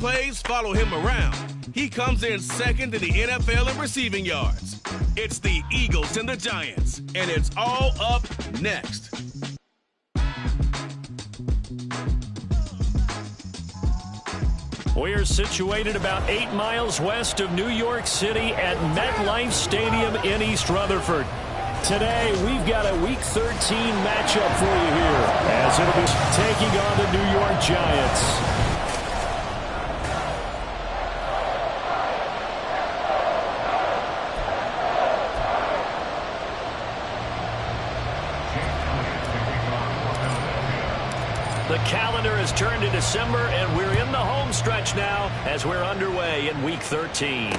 Plays follow him around. He comes in second in the NFL in receiving yards. It's the Eagles and the Giants, and it's all up next. We're situated about 8 miles west of New York City at MetLife Stadium in East Rutherford. Today, we've got a Week 13 matchup for you here, as it'll be taking on the New York Giants. The calendar has turned to December, and we're in the home stretch now as we're underway in Week 13.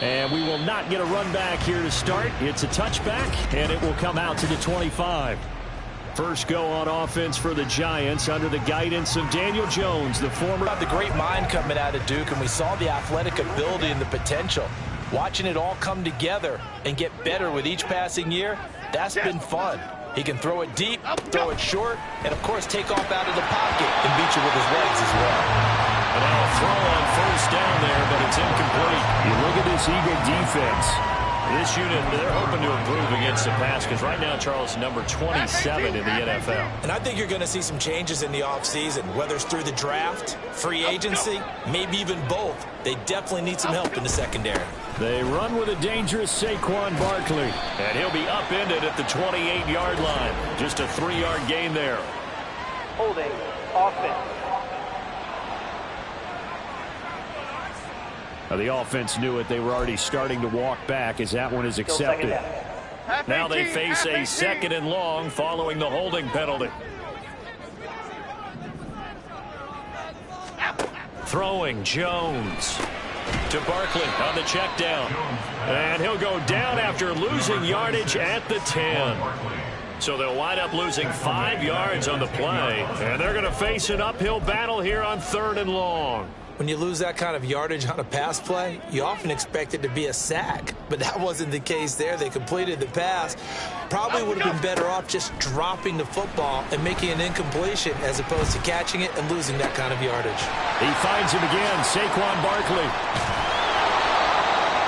And we will not get a run back here to start. It's a touchback, and it will come out to the 25. First go on offense for the Giants under the guidance of Daniel Jones, the former. The great mind coming out of Duke, and we saw the athletic ability and the potential. Watching it all come together and get better with each passing year, that's been fun. He can throw it deep, throw it short, and, of course, take off out of the pocket and beat you with his legs as well. And now a throw on first down there, but it's incomplete. You look at this Eagle defense. This unit, they're hoping to improve against the pass because right now, Charles, number 27 in the NFL. And I think you're going to see some changes in the offseason, whether it's through the draft, free agency, maybe even both. They definitely need some help in the secondary. They run with a dangerous Saquon Barkley, and he'll be upended at the 28-yard line. Just a 3-yard gain there. Holding offense. The offense knew it. They were already starting to walk back as that one is accepted. Now they face a 2nd and long following the holding penalty. Throwing Jones to Barkley on the check down. And he'll go down after losing yardage at the 10. So they'll wind up losing 5 yards on the play. And they're going to face an uphill battle here on 3rd and long. When you lose that kind of yardage on a pass play, you often expect it to be a sack. But that wasn't the case there. They completed the pass. Probably would have been better off just dropping the football and making an incompletion as opposed to catching it and losing that kind of yardage. He finds him again, Saquon Barkley.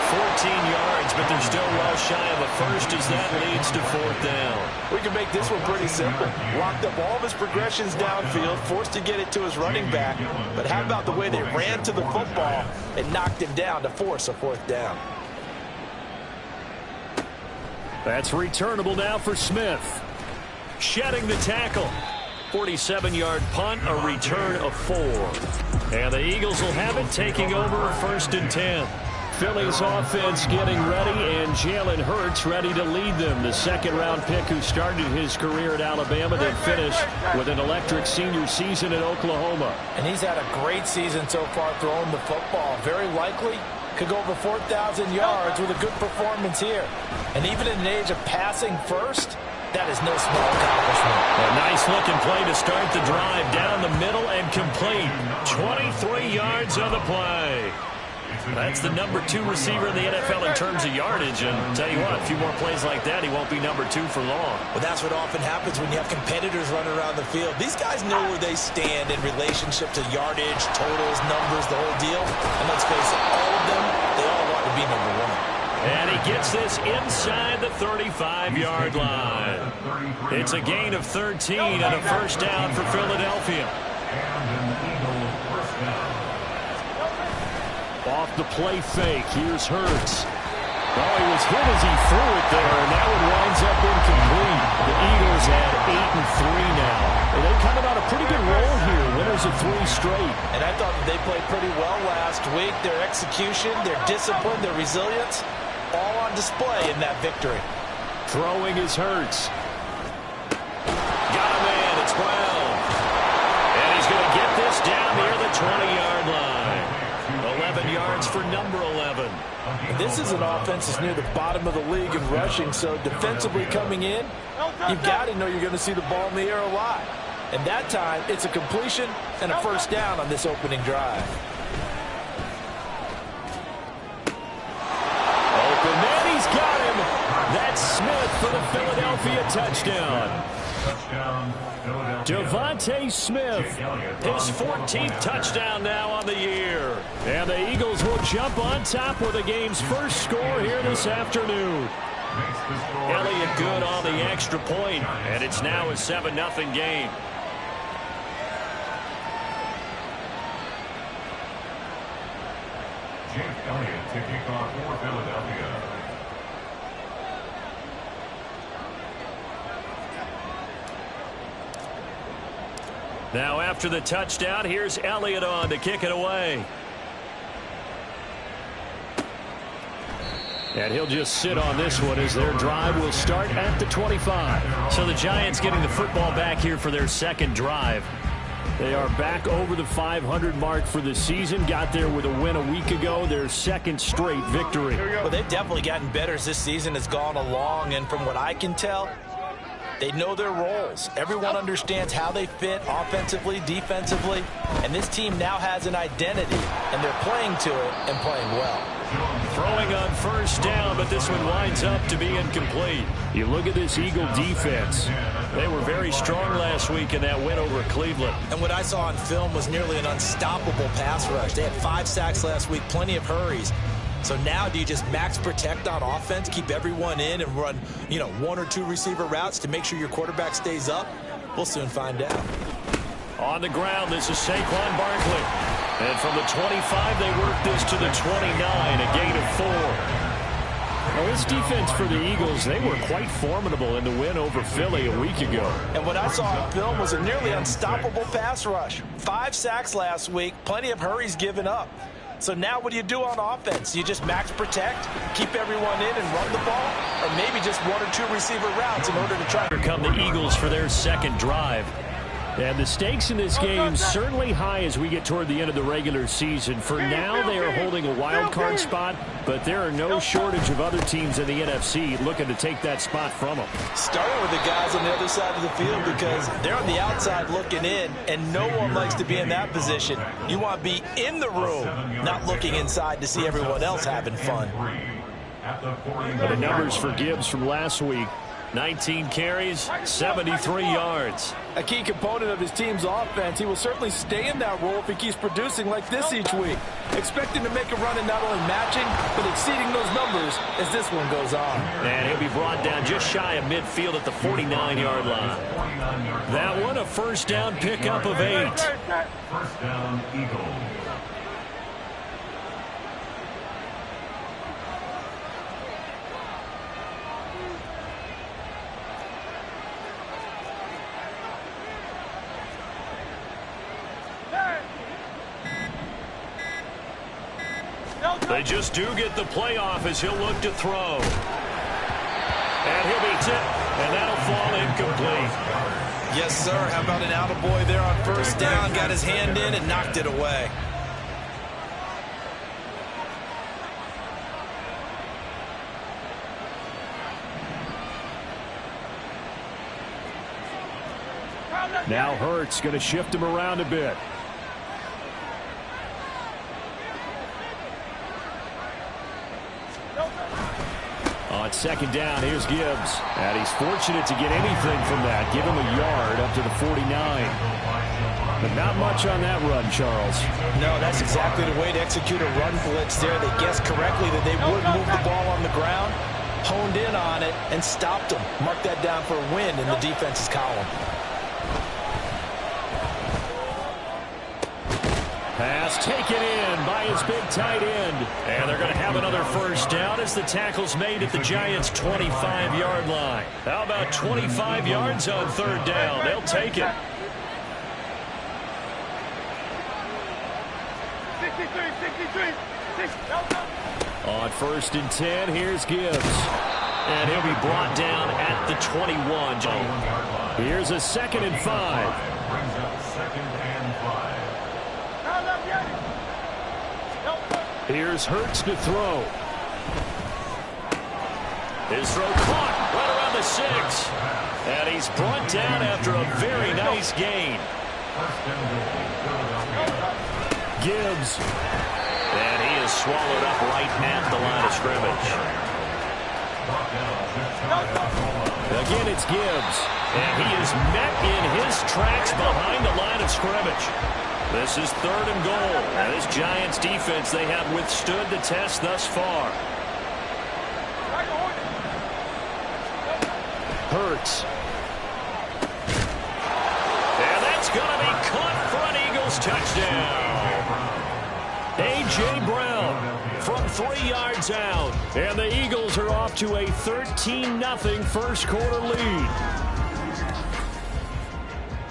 14 yards, but they're still well shy of a first as that leads to 4th down. We can make this one pretty simple. Locked up all of his progressions downfield, forced to get it to his running back. But how about the way they ran to the football and knocked him down to force a 4th down? That's returnable now for Smith. Shedding the tackle. 47-yard punt, a return of 4. And the Eagles will have it, taking over 1st and 10. Philly's offense getting ready, and Jalen Hurts ready to lead them. The 2nd-round pick who started his career at Alabama, then finished with an electric senior season at Oklahoma. And he's had a great season so far throwing the football. Very likely could go over 4,000 yards with a good performance here. And even in an age of passing first, that is no small accomplishment. A nice-looking play to start the drive down the middle and complete. 23 yards on the play. That's the number 2 receiver in the NFL in terms of yardage. And tell you what, a few more plays like that, he won't be number 2 for long. Well, that's what often happens when you have competitors running around the field. These guys know where they stand in relationship to yardage, totals, numbers, the whole deal. And let's face it, all of them, they all want to be number 1. And he gets this inside the 35-yard line. It's a gain of 13 and a first down for Philadelphia. Off the play fake, here's Hurts. Oh, he was hit as he threw it there, and that one winds up incomplete. The Eagles at 8-3 now. And they're coming on a pretty good roll here, winners of 3 straight. And I thought that they played pretty well last week. Their execution, their discipline, their resilience, all on display in that victory. Throwing is Hurts. Got a man, it's Brown. And he's going to get this down near the 20-yard line. 11 yards for number 11. And this is an offense that's near the bottom of the league in rushing, so defensively coming in, you've got to know you're going to see the ball in the air a lot. And that time, it's a completion and a first down on this opening drive. Open man, he's got him. That's Smith for the Philadelphia touchdown. Devontae Smith, his 14th touchdown now on the year. And the Eagles will jump on top with the game's first score here this afternoon. Elliott good on the extra point, and it's now a 7-0 game. Elliott to kick off for Philadelphia. Now after the touchdown, here's Elliott on to kick it away. And he'll just sit on this one as their drive will start at the 25. So the Giants getting the football back here for their second drive. They are back over the 500 mark for the season. Got there with a win a week ago, their second straight victory. Well, they've definitely gotten better as this season has gone along, and from what I can tell, they know their roles. Everyone understands how they fit offensively, defensively, and this team now has an identity, and they're playing to it and playing well. Throwing on first down, but this one winds up to be incomplete. You look at this Eagle defense. They were very strong last week in that win over Cleveland. And what I saw on film was nearly an unstoppable pass rush. They had 5 sacks last week, plenty of hurries. So now do you just max protect on offense, keep everyone in and run, 1 or 2 receiver routes to make sure your quarterback stays up? We'll soon find out. On the ground, this is Saquon Barkley. And from the 25, they work this to the 29, a gain of 4. Now, this defense for the Eagles, they were quite formidable in the win over Philly a week ago. And what I saw on film was a nearly unstoppable pass rush. 5 sacks last week, plenty of hurries given up. So now what do you do on offense? You just max protect, keep everyone in and run the ball, or maybe just 1 or 2 receiver routes in order to try. Here come the Eagles for their second drive. And the stakes in this game certainly high as we get toward the end of the regular season. For now, they are holding a wild card spot, but there are no shortage of other teams in the NFC looking to take that spot from them. Starting with the guys on the other side of the field because they're on the outside looking in, and no one likes to be in that position. You want to be in the room, not looking inside to see everyone else having fun. But the numbers for Gibbs from last week. 19 carries, 73 yards. A key component of his team's offense. He will certainly stay in that role if he keeps producing like this each week. Expect him to make a run and not only matching, but exceeding those numbers as this one goes on. And he'll be brought down just shy of midfield at the 49-yard line. That one, a first down pickup of 8. First down, Eagles. They just do get the playoff as he'll look to throw. And he'll be tipped, and that'll fall incomplete. Yes, sir. How about an attaboy there on first down? Got his hand in and knocked it away. Now Hurts going to shift him around a bit. On second down, here's Gibbs. And he's fortunate to get anything from that. Give him a yard up to the 49. But not much on that run, Charles. No, that's exactly the way to execute a run blitz there. They guessed correctly that they would move the ball on the ground, honed in on it, and stopped them. Mark that down for a win in the defense's column. Pass taken in by his big tight end. And they're going to have another first down as the tackle's made at the Giants' 25-yard line. How about 25 yards on third down? They'll take it. 63. On first and 10, here's Gibbs. And he'll be brought down at the 21. Here's a 2nd and 5. Brings up 2nd and 5. Here's Hurts to throw. His throw caught right around the 6. And he's brought down after a very nice gain. Gibbs. And he is swallowed up right at the line of scrimmage. Again, it's Gibbs. And he is met in his tracks behind the line of scrimmage. This is 3rd and goal. And this Giants defense, they have withstood the test thus far. Hurts. And that's going to be caught for an Eagles touchdown. A.J. Brown from 3 yards out. And the Eagles are off to a 13-0 first quarter lead.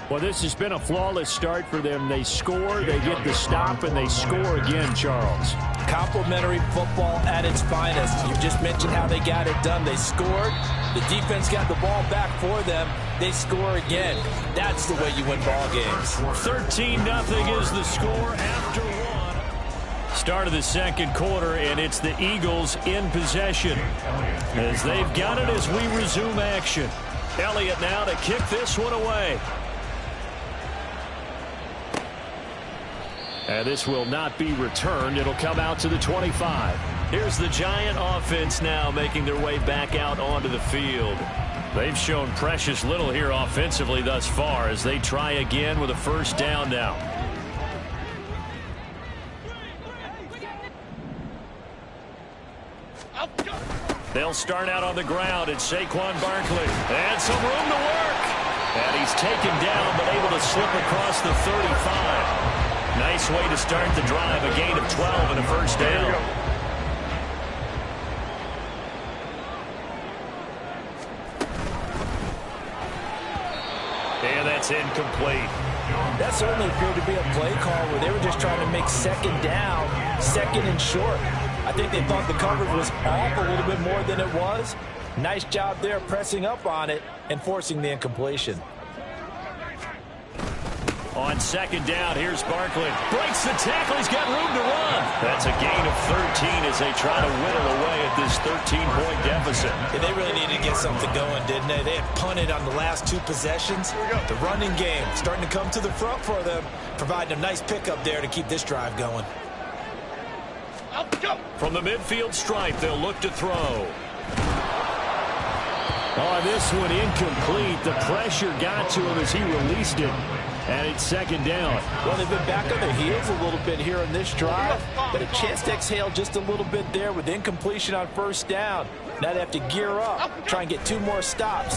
Well, this has been a flawless start for them. They score, they get the stop, and they score again, Charles. Complimentary football at its finest. You just mentioned how they got it done. They scored. The defense got the ball back for them. They score again. That's the way you win ball games. 13-0 is the score after one. Start of the second quarter, and it's the Eagles in possession as they've got it as we resume action. Elliott now to kick this one away. And this will not be returned. It'll come out to the 25. Here's the Giant offense now making their way back out onto the field. They've shown precious little here offensively thus far as they try again with a first down now. They'll start out on the ground. It's Saquon Barkley. And some room to work. And he's taken down but able to slip across the 35. Nice way to start the drive, a gain of 12 and a first down. And that's incomplete. That certainly appeared to be a play call where they were just trying to make second down, second and short. I think they thought the coverage was off a little bit more than it was. Nice job there pressing up on it and forcing the incompletion. On second down, here's Barkley. Breaks the tackle. He's got room to run. That's a gain of 13 as they try to whittle away at this 13-point deficit. Yeah, they really needed to get something going, didn't they? They had punted on the last 2 possessions. The running game starting to come to the front for them, providing a nice pickup there to keep this drive going. From the midfield stripe, they'll look to throw. On this one, incomplete. The pressure got to him as he released it. And it's second down. Well, they've been back on their heels a little bit here in this drive, but a chance to exhale just a little bit there with incompletion on first down. Now they have to gear up, try and get 2 more stops